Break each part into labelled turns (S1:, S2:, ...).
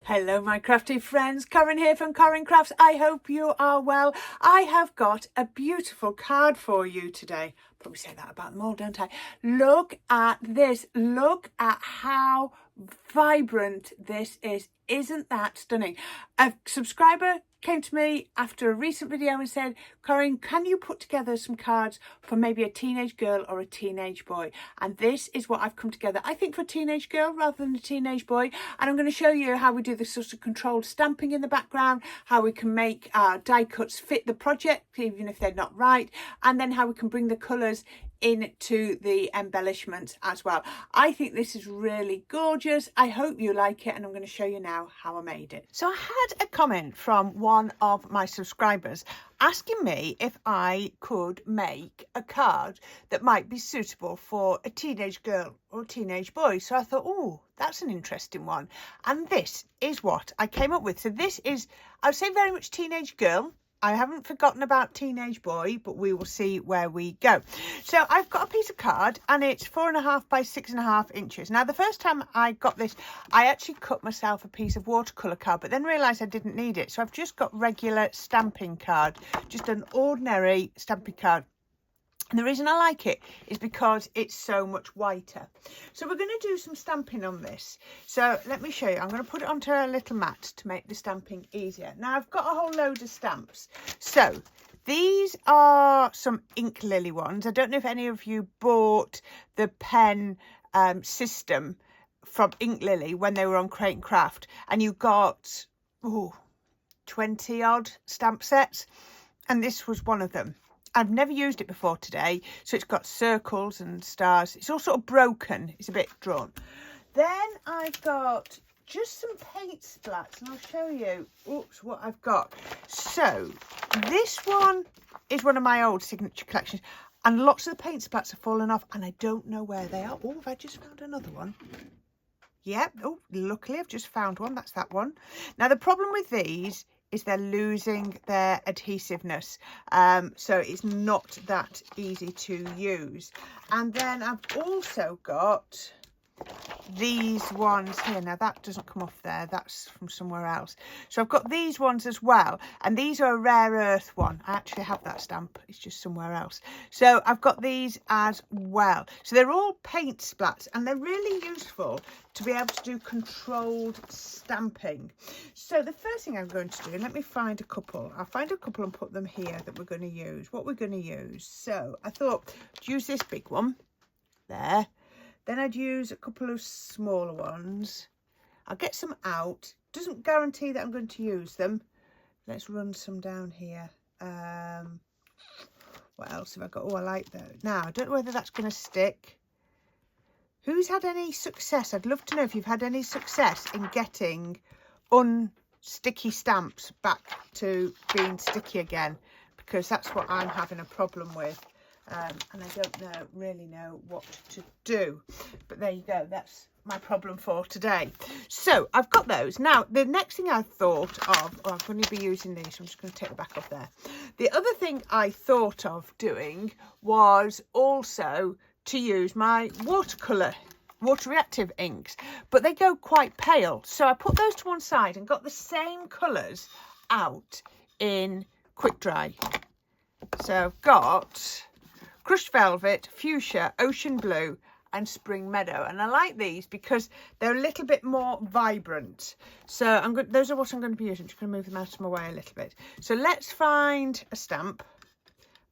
S1: Hello my crafty friends, Corrine here from Corrine Crafts. I hope you are well. I have got a beautiful card for you today. Probably say that about them all, don't I? Look at this. Look at how vibrant this is. Isn't that stunning? A subscriber came to me after a recent video and said, Corrine, can you put together some cards for maybe a teenage girl or a teenage boy? And this is what I've come together, I think, for a teenage girl rather than a teenage boy. And I'm going to show you how we do this sort of controlled stamping in the background, how we can make our die cuts fit the project, even if they're not right, and then how we can bring the colours into the embellishments as well. I think this is really gorgeous. I hope you like it, and I'm going to show you now how I made it. So I had a comment from one of my subscribers asking me if I could make a card that might be suitable for a teenage girl or a teenage boy. So I thought, oh, that's an interesting one. And this is what I came up with. So this is, I would say, very much teenage girl. I haven't forgotten about teenage boy, but we will see where we go. So I've got a piece of card and it's 4.5 by 6.5 inches. Now, the first time I got this, I actually cut myself a piece of watercolour card, but then realised I didn't need it. So I've just got regular stamping card, just an ordinary stamping card. And the reason I like it is because it's so much whiter. So we're going to do some stamping on this. So let me show you. I'm going to put it onto a little mat to make the stamping easier. Now I've got a whole load of stamps. So these are some ink lily ones. I don't know if any of you bought the pen system from Ink Lily when they were on Crate and Craft, and you got 20 odd stamp sets, and this was one of them. I've never used it before today, so it's got circles and stars. It's all sort of broken. It's a bit drawn. Then I've got just some paint splats, and I'll show you what I've got. So this one is one of my old signature collections, and lots of the paint splats have fallen off, and I don't know where they are. Oh, have I just found another one? Yep. Oh, luckily I've just found one. That's that one. Now, the problem with these is they're losing their adhesiveness, so it's not that easy to use. And then I've also got these ones here. Now that doesn't come off there, that's from somewhere else. So I've got these ones as well, and these are a rare earth one. I actually have that stamp, it's just somewhere else. So I've got these as well. So they're all paint splats, and they're really useful to be able to do controlled stamping. So the first thing I'm going to do, let me find a couple. I'll find a couple and put them here that we're going to use, what we're going to use. So I thought I'd use this big one there. Then I'd use a couple of smaller ones. I'll get some out. Doesn't guarantee that I'm going to use them. Let's run some down here. What else have I got? Oh, I like those. Now, I don't know whether that's going to stick. Who's had any success? I'd love to know if you've had any success in getting unsticky stamps back to being sticky again, because that's what I'm having a problem with. And I don't really know what to do, but there you go, that's my problem for today. So I've got those. Now the next thing I thought of, I'm going to be using these, so I'm just going to take the back off there. The other thing I thought of doing was also to use my water reactive inks, but they go quite pale, so I put those to one side and got the same colours out in quick dry. So I've got Crushed Velvet, Fuchsia, Ocean Blue and Spring Meadow, and I like these because they're a little bit more vibrant. So those are what I'm going to be using. I'm just going to move them out of my way a little bit. So let's find a stamp,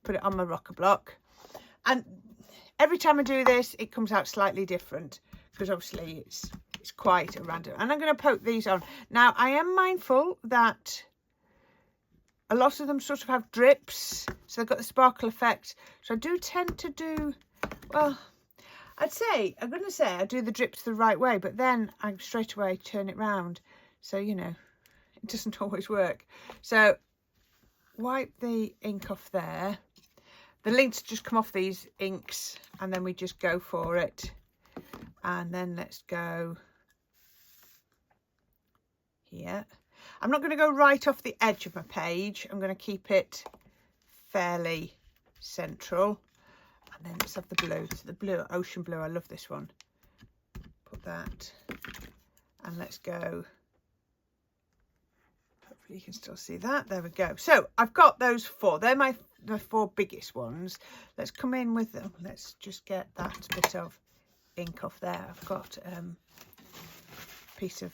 S1: put it on my rocker block, and every time I do this it comes out slightly different because obviously it's quite a random. And I'm going to poke these on. Now I am mindful that a lot of them sort of have drips, so they've got the sparkle effect. So I do tend to do, well, I'm going to say I do the drips the right way, but then I straight away turn it round. So, you know, it doesn't always work. So wipe the ink off there. The links just come off these inks, and then we just go for it. And then let's go here. I'm not going to go right off the edge of my page. I'm going to keep it fairly central. And then let's have the blue. So the blue, Ocean Blue, I love this one. Put that. And let's go you can still see that. There we go. So I've got those 4. They're my 4 biggest ones. Let's come in with them. Let's just get that bit of ink off there. I've got a piece of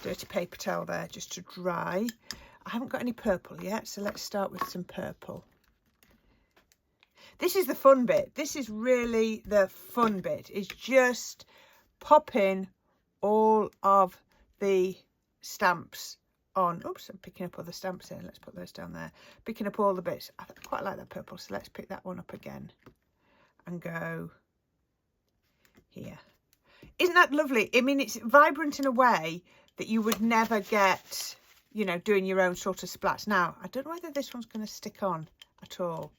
S1: dirty paper towel there just to dry. I haven't got any purple yet, so let's start with some purple. This is the fun bit. This is really the fun bit, is just pop in all of the stamps on. Oops, I'm picking up other stamps here. Let's put those down there. Picking up all the bits. I quite like that purple, so let's pick that one up again and go here. Isn't that lovely? I mean, it's vibrant in a way that you would never get, you know, doing your own sort of splats. Now, I don't know whether this one's going to stick on at all.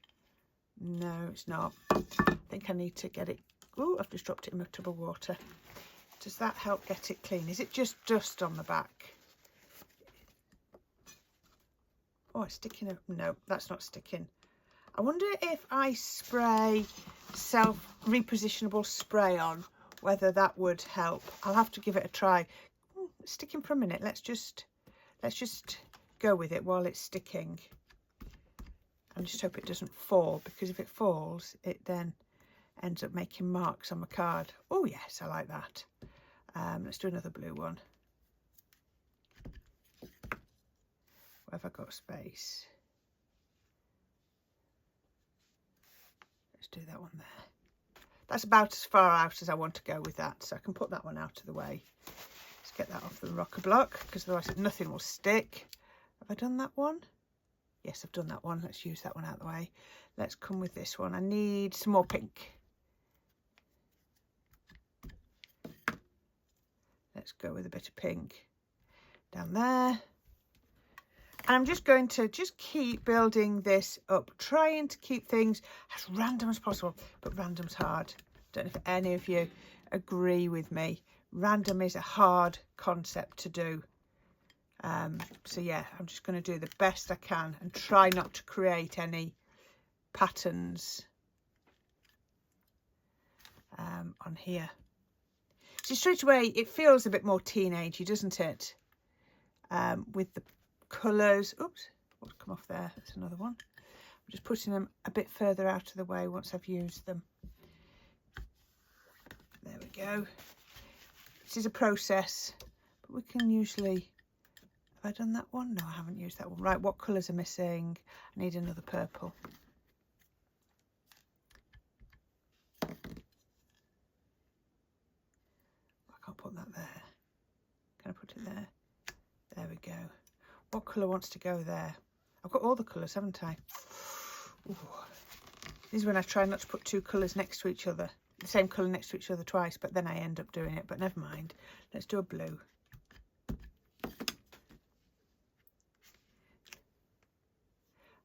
S1: No, it's not. I think I need to get it. Oh, I've just dropped it in my tub of water. Does that help get it clean? Is it just dust on the back? Oh, it's sticking. No, that's not sticking. I wonder if I spray self-repositionable spray on, whether that would help. I'll have to give it a try. It's sticking for a minute. Let's just go with it while it's sticking. And just hope it doesn't fall, because if it falls, it then ends up making marks on my card. Oh yes, I like that. Let's do another blue one. Where have I got space? Let's do that one there. That's about as far out as I want to go with that, so I can put that one out of the way. Let's get that off the rocker block, because otherwise nothing will stick. Have I done that one? Yes, I've done that one. Let's use that one out of the way. Let's come with this one. I need some more pink. Let's go with a bit of pink down there. And I'm just going to keep building this up, trying to keep things as random as possible, but random's hard. Don't know if any of you agree with me. Random is a hard concept to do. So yeah, I'm just going to do the best I can and try not to create any patterns on here. So straight away it feels a bit more teenagey, doesn't it? With the colours. Oops, what's come off there? That's another one. I'm just putting them a bit further out of the way once I've used them. There we go. This is a process, but we can usually... Have I done that one? No, I haven't used that one. Right, what colours are missing? I need another purple. I can't put that there. Can I put it there? There we go. What colour wants to go there? I've got all the colours, haven't I? Ooh. This is when I try not to put 2 colours next to each other. The same colour next to each other twice, but then I end up doing it. But never mind. Let's do a blue.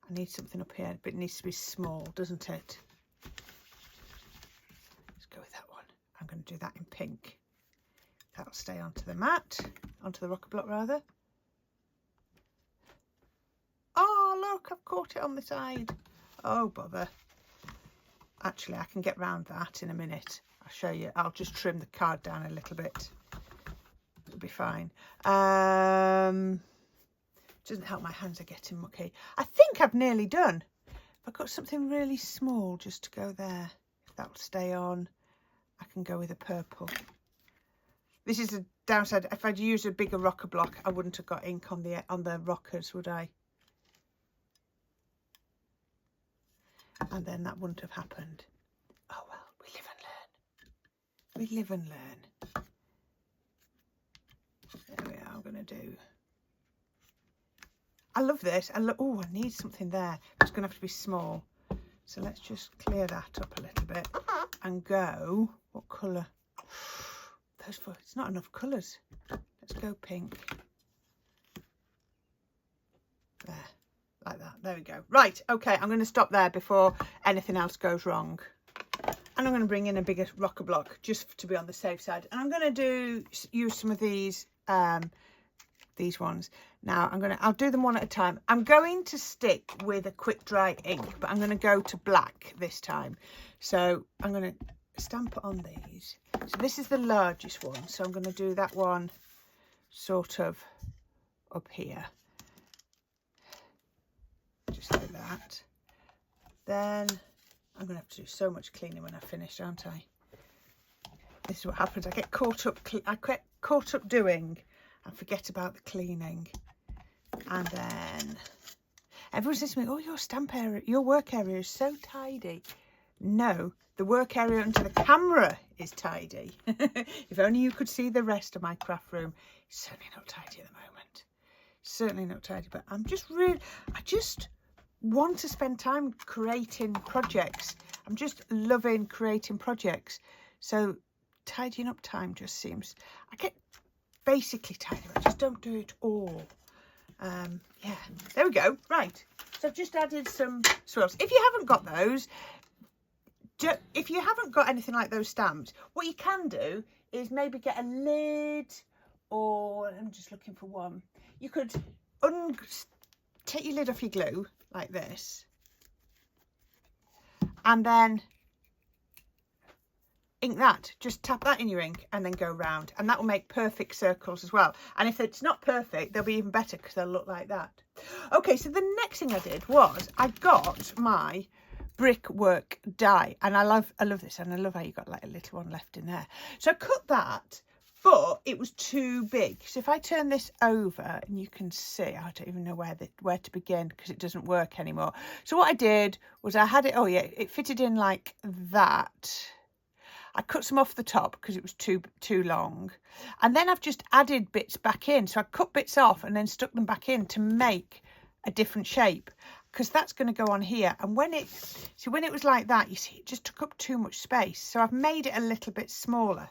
S1: I need something up here, but it needs to be small, doesn't it? Let's go with that one. I'm going to do that in pink. That'll stay onto the mat, onto the rocker block rather. Oh, look, I've caught it on the side. Oh, bother. Actually, I can get round that in a minute. I'll show you. I'll just trim the card down a little bit. It'll be fine. Doesn't help my hands are getting mucky. I think I've nearly done. I've got something really small just to go there. If that'll stay on, I can go with a purple. This is the downside. If I'd used a bigger rocker block, I wouldn't have got ink on the rockers, would I? And then that wouldn't have happened. Oh well, we live and learn. We live and learn. There we are. I'm going to do... I love this. Oh, I need something there. It's going to have to be small. So let's just clear that up a little bit and go. What colour? Those four. It's not enough colours. Let's go pink. There, like that. There we go. Right. Okay. I'm going to stop there before anything else goes wrong. And I'm going to bring in a bigger rocker block just to be on the safe side. And I'm going to use some of these ones. Now I'll do them one at a time. I'm going to stick with a quick dry ink, but I'm going to go to black this time. So I'm going to stamp it on these. So this is the largest one. So I'm going to do that one sort of up here. shapes like that. Then I'm going to have to do so much cleaning when I finish, aren't I? This is what happens. I get caught up doing and forget about the cleaning. And then everyone says to me, oh, your stamp area, your work area is so tidy. No, the work area under the camera is tidy. If only you could see the rest of my craft room. It's certainly not tidy at the moment. Certainly not tidy, but I just want to spend time creating projects. I'm just loving creating projects. So tidying up time just seems, I get basically tidy, but I just don't do it all. Yeah, there we go. Right, so I've just added some swirls. If you haven't got those, if you haven't got anything like those stamps, what you can do is maybe get a lid, or I'm just looking for one. You could take your lid off your glue like this, and then ink that. Just tap that in your ink and then go round, and that will make perfect circles as well. And if it's not perfect, they'll be even better because they'll look like that. Okay, so the next thing I did was I got my brickwork die, and I love this, and I love how you got like a little one left in there. So I cut that, but it was too big. So if I turn this over, and you can see, I don't even know where to begin because it doesn't work anymore. So what I did was I had it, oh yeah, it fitted in like that. I cut some off the top because it was too long, and then I've just added bits back in. So I cut bits off and then stuck them back in to make a different shape, because that's going to go on here. And when it was like that, you see, it just took up too much space. So I've made it a little bit smaller,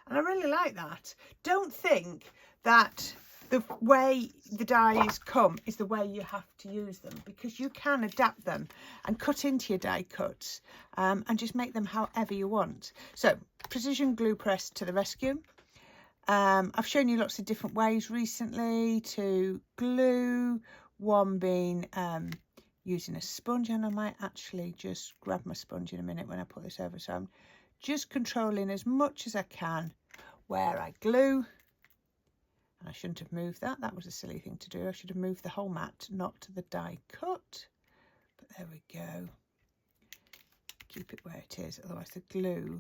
S1: and I really like that. Don't think that the way the dies come is the way you have to use them, because you can adapt them and cut into your die cuts and just make them however you want. So precision glue press to the rescue. I've shown you lots of different ways recently to glue, one being using a sponge, and I might actually just grab my sponge in a minute when I put this over. So I'm just controlling as much as I can where I glue. I shouldn't have moved that. That was a silly thing to do. I should have moved the whole mat, not the die cut. But there we go. Keep it where it is, otherwise the glue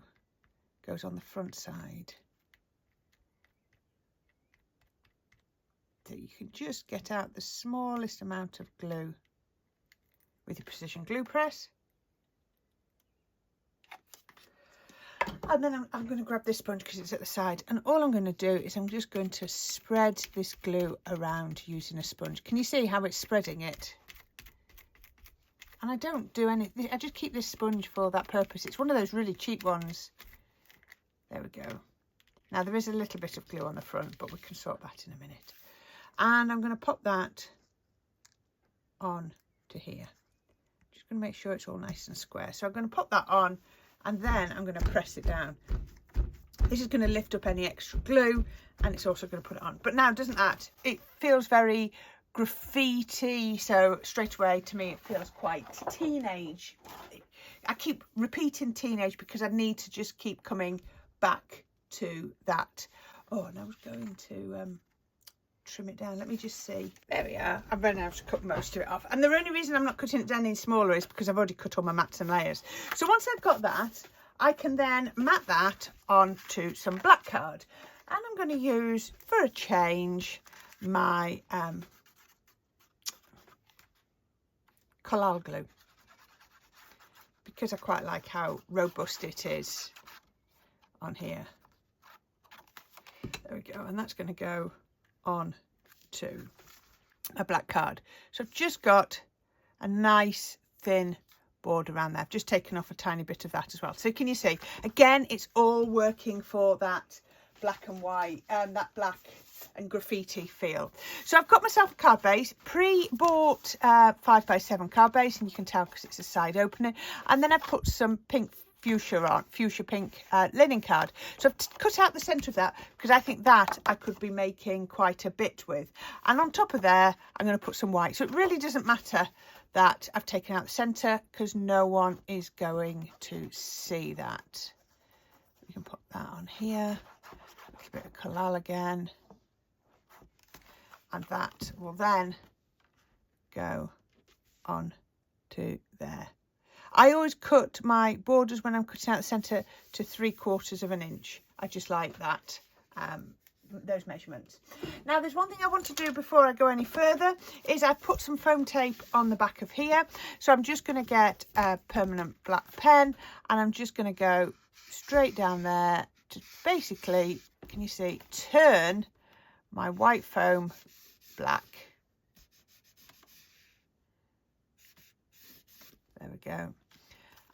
S1: goes on the front side. So you can just get out the smallest amount of glue with your precision glue press. And then I'm going to grab this sponge because it's at the side, and all I'm going to do is I'm just going to spread this glue around using a sponge. Can you see how it's spreading it? And I don't do anything, I just keep this sponge for that purpose. It's one of those really cheap ones. There we go. Now there is a little bit of glue on the front, but we can sort that in a minute. And I'm going to pop that on to here. Just going to make sure it's all nice and square. So I'm going to pop that on, and then I'm going to press it down. This is going to lift up any extra glue, and it's also going to put it on. But now, doesn't that, it feels very graffiti, so straight away to me it feels quite teenage. I keep repeating teenage because I need to just keep coming back to that. Oh, and I was going to trim it down. Let me just see. There we are. I've run out to cut most of it off, and the only reason I'm not cutting it down any smaller is because I've already cut all my mats and layers. So once I've got that, I can then mat that onto some black card, and I'm going to use, for a change, my collal glue, because I quite like how robust it is on here. There we go, and that's going to go on to a black card. So I've just got a nice thin border around there. I've just taken off a tiny bit of that as well. So can you see, again, it's all working for that black and white, that black and graffiti feel. So I've got myself a card base, pre-bought 5x7 card base, and you can tell because it's a side opener, and then I've put some pink fuchsia pink linen card. So I've cut out the centre of that because I think that I could be making quite a bit with, and on top of there I'm going to put some white. So it really doesn't matter that I've taken out the centre because no one is going to see that. We can put that on here, a little bit of collal again, and that will then go on to there. I always cut my borders when I'm cutting out the centre to 3/4 of an inch. I just like that, those measurements. Now there's one thing I want to do before I go any further, is I put some foam tape on the back of here. So I'm just going to get a permanent black pen, and I'm just going to go straight down there to basically, can you see, turn my white foam black. There we go.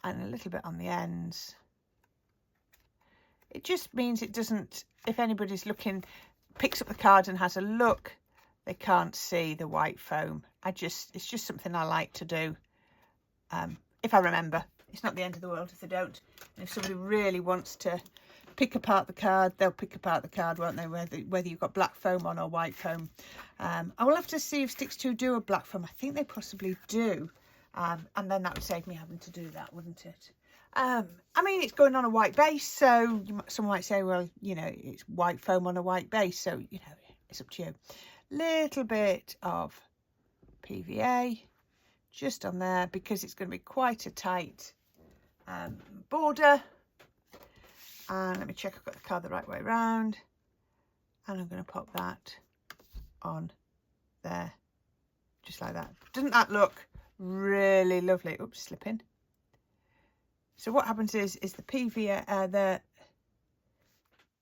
S1: And a little bit on the ends. It just means it doesn't, if anybody's looking, picks up the card and has a look, they can't see the white foam. It's just something I like to do. If I remember, it's not the end of the world if they don't. And if somebody really wants to pick apart the card, they'll pick apart the card, won't they, whether you've got black foam on or white foam. I will have to see if Sticks 2 do a black foam. I think they possibly do. And then that would save me having to do that, wouldn't it? I mean, it's going on a white base, so someone might say, well, you know, it's white foam on a white base, so, you know, it's up to you. Little bit of PVA just on there, because it's going to be quite a tight border. And let me check I've got the card the right way around, and I'm going to pop that on there, just like that. Doesn't that look really lovely? Oops, slipping. So what happens is the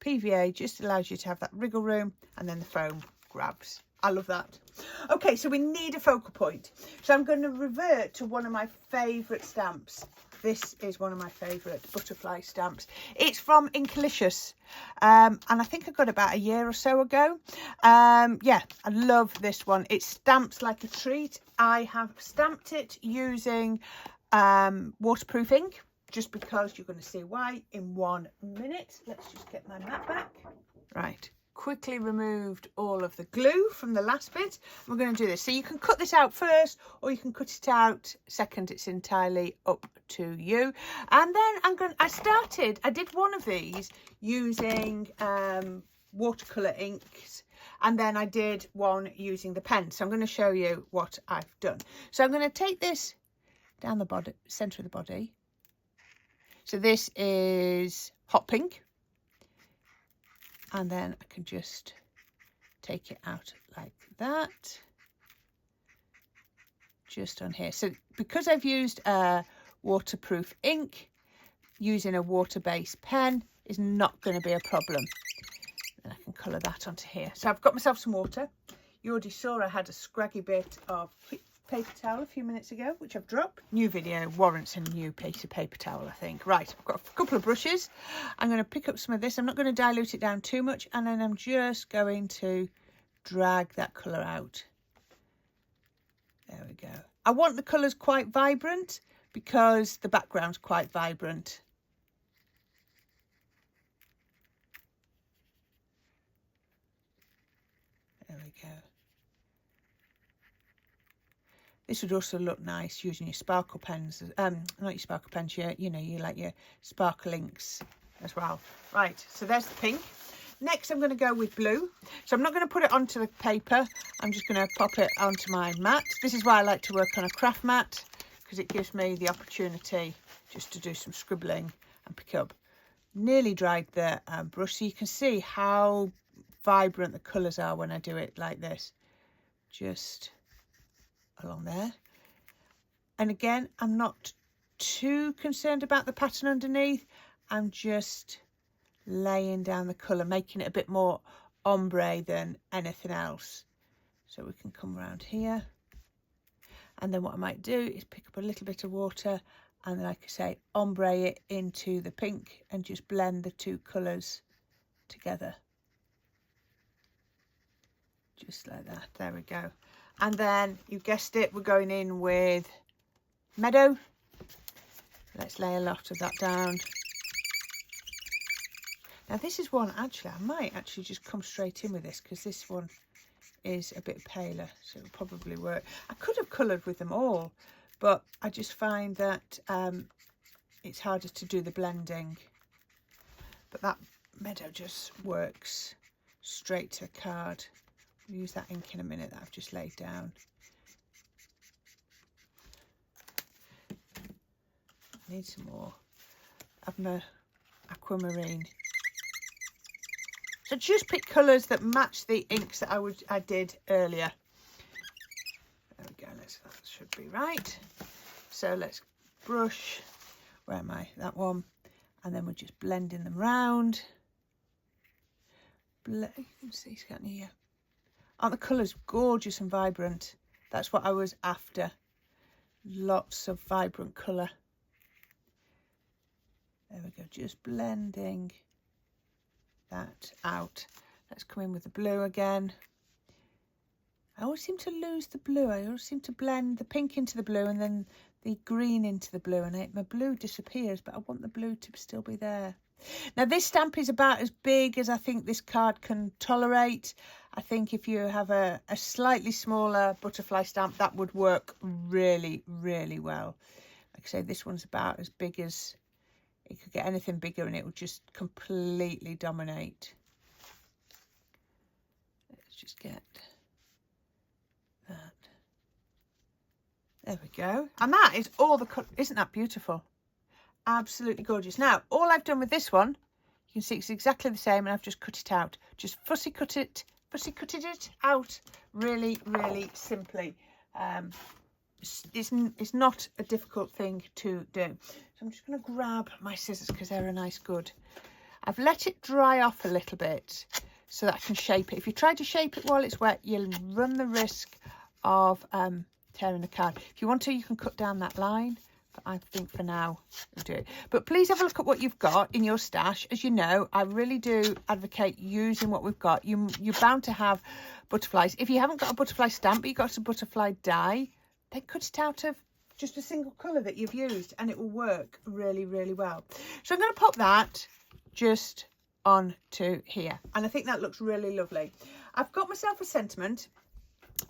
S1: PVA just allows you to have that wriggle room, and then the foam grabs. I love that. Okay, so we need a focal point. So I'm going to revert to one of my favourite stamps. This is one of my favourite butterfly stamps. It's from Embellishments, and I think I got it about a year or so ago. Yeah, I love this one. It stamps like a treat. I have stamped it using waterproof ink, just because you're going to see why in 1 minute. Let's just get my mat back. Right. Quickly removed all of the glue from the last bit. We're going to do this. So you can cut this out first, or you can cut it out second. It's entirely up to you. And then I did one of these using watercolour inks, and then I did one using the pen. So I'm going to show you what I've done. So I'm going to take this down the body, centre of the body. So this is hot pink. And then I can just take it out like that, just on here. So because I've used a waterproof ink, using a water-based pen is not going to be a problem. And I can colour that onto here. So I've got myself some water. You already saw I had a scraggy bit of paper towel a few minutes ago, which I've dropped. New video warrants a new piece of paper towel, I think. Right, I've got a couple of brushes. I'm going to pick up some of this. I'm not going to dilute it down too much, and then I'm just going to drag that colour out. There we go. I want the colours quite vibrant because the background's quite vibrant. There we go. This would also look nice using your sparkle pens, not your sparkle pens, you like your sparkle inks as well. Right, so there's the pink. Next, I'm going to go with blue. So I'm not going to put it onto the paper. I'm just going to pop it onto my mat. This is why I like to work on a craft mat, because it gives me the opportunity just to do some scribbling and pick up. Nearly dried the brush, so you can see how vibrant the colours are when I do it like this. Just along there. And again, I'm not too concerned about the pattern underneath. I'm just laying down the colour, making it a bit more ombre than anything else. So we can come around here, and then what I might do is pick up a little bit of water, and like I say, ombre it into the pink and just blend the two colours together, just like that. There we go. And then, you guessed it, we're going in with Meadow. Let's lay a lot of that down. Now this is one, actually, I might actually just come straight in with this, because this one is a bit paler, so it'll probably work. I could have coloured with them all, but I just find that it's harder to do the blending. But that Meadow just works straight to the card. Use that ink in a minute that I've just laid down. need some more of my aquamarine. So just pick colours that match the inks that I did earlier. There we go, that should be right. So let's brush, where am I? That one. And then we're just blending them round. You can see, can't you? Aren't the colours gorgeous and vibrant? That's what I was after. Lots of vibrant colour. There we go, just blending that out. Let's come in with the blue again. I always seem to lose the blue. I always seem to blend the pink into the blue and then the green into the blue, and my blue disappears, but I want the blue to still be there. Now this stamp is about as big as I think this card can tolerate. I think if you have a slightly smaller butterfly stamp, that would work really, really well. Like I say, this one's about as big as it could get. Anything bigger and it would just completely dominate. Let's just get that. There we go. And that is all the colour. Isn't that beautiful? Absolutely gorgeous. Now, all I've done with this one, you can see it's exactly the same, and I've just cut it out. Just fussy cutted it out really, really simply. It's not a difficult thing to do. So I'm just going to grab my scissors because they're a nice good. I've let it dry off a little bit so that I can shape it. If you try to shape it while it's wet, you'll run the risk of tearing the card. If you want to, you can cut down that line. But I think for now we'll do it. But please have a look at what you've got in your stash. As you know, I really do advocate using what we've got. You're bound to have butterflies. If you haven't got a butterfly stamp, but you've got a butterfly die, then cut it out of just a single colour that you've used and it will work really, really well. So I'm going to pop that just onto here. And I think that looks really lovely. I've got myself a sentiment.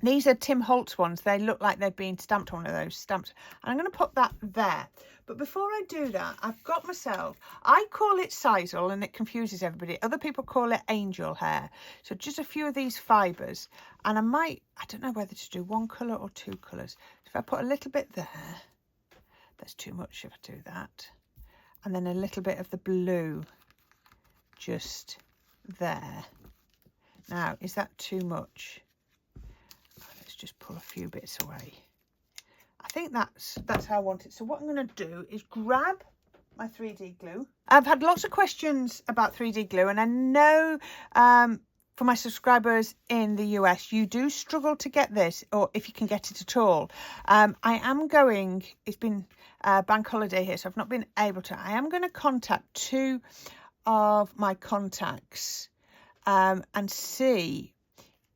S1: These are Tim Holtz ones. They look like they've been stamped on one of those stamps. And I'm going to put that there. But before I do that, I've got myself, I call it sisal and it confuses everybody. Other people call it angel hair. So just a few of these fibres. And I don't know whether to do one colour or two colours. If I put a little bit there, that's too much if I do that. And then a little bit of the blue just there. Now, is that too much? Just pull a few bits away. I think that's how I want it. So what I'm going to do is grab my 3D glue. I've had lots of questions about 3D glue, and I know for my subscribers in the US, you do struggle to get this, or if you can get it at all. I am going, it's been bank holiday here, so I've not been able to. I am going to contact two of my contacts and see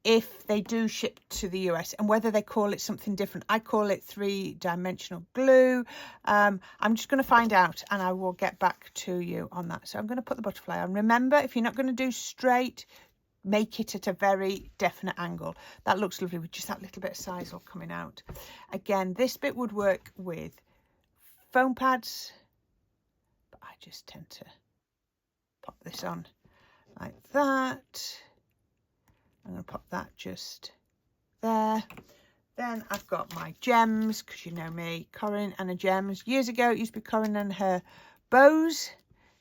S1: if they do ship to the US and whether they call it something different. I call it 3-dimensional glue. I'm just going to find out and I will get back to you on that. So I'm going to put the butterfly on. Remember, if you're not going to do straight, make it at a very definite angle. That looks lovely with just that little bit of sisal coming out. Again, this bit would work with foam pads, but I just tend to pop this on like that. I'm going to pop that just there. Then I've got my gems, because you know me, Corrine and her gems. Years ago, it used to be Corrine and her bows.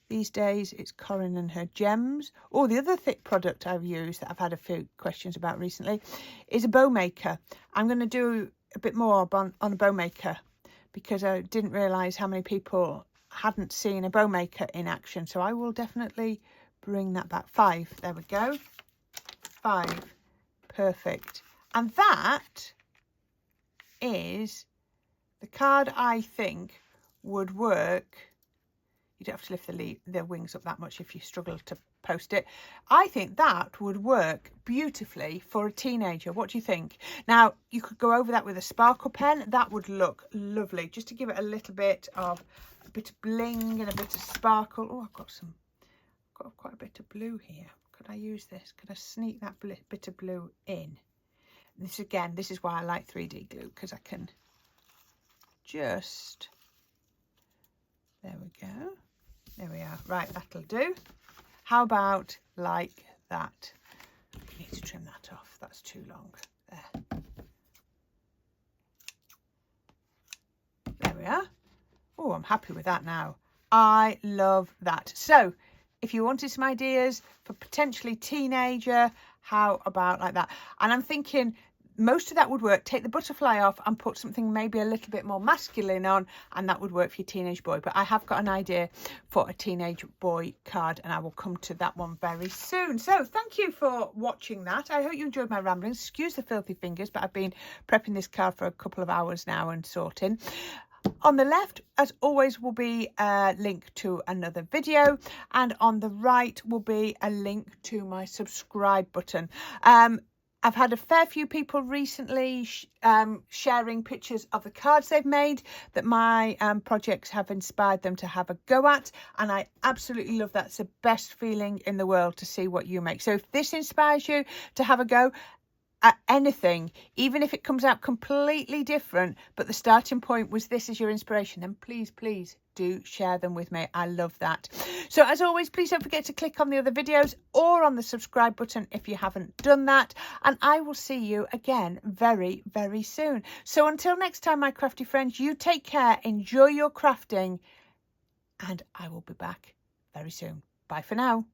S1: These days, it's Corrine and her gems. Or the other thick product I've used that I've had a few questions about recently is a bow maker. I'm going to do a bit more on a bow maker because I didn't realise how many people hadn't seen a bow maker in action. So I will definitely bring that back. 5, there we go. 5, perfect. And that is the card I think would work. You don't have to lift the wings up that much if you struggle to post it. I think that would work beautifully for a teenager. What do you think? Now, you could go over that with a sparkle pen. That would look lovely, just to give it a little bit of bling and a bit of sparkle. Oh, I've got quite a bit of blue here. Could I use this? Could I sneak that bit of blue in? And this is why I like 3D glue, because I can just, there we go. There we are. Right, that'll do. How about like that? I need to trim that off. That's too long. There. There we are. Oh, I'm happy with that now. I love that. So if you wanted some ideas for potentially teenager, how about like that? And I'm thinking most of that would work. Take the butterfly off and put something maybe a little bit more masculine on, and that would work for your teenage boy. But I have got an idea for a teenage boy card, and I will come to that one very soon. So thank you for watching that. I hope you enjoyed my ramblings. Excuse the filthy fingers, but I've been prepping this card for a couple of hours now and sorting. On the left, as always, will be a link to another video, and on the right will be a link to my subscribe button. I've had a fair few people recently sharing pictures of the cards they've made that my projects have inspired them to have a go at, and I absolutely love that. It's the best feeling in the world to see what you make. So if this inspires you to have a go at anything, even if it comes out completely different, but the starting point was this as your inspiration, then please do share them with me. I love that. So as always, please don't forget to click on the other videos or on the subscribe button if you haven't done that, and I will see you again very soon. So until next time, my crafty friends, you take care, enjoy your crafting, and I will be back very soon. Bye for now.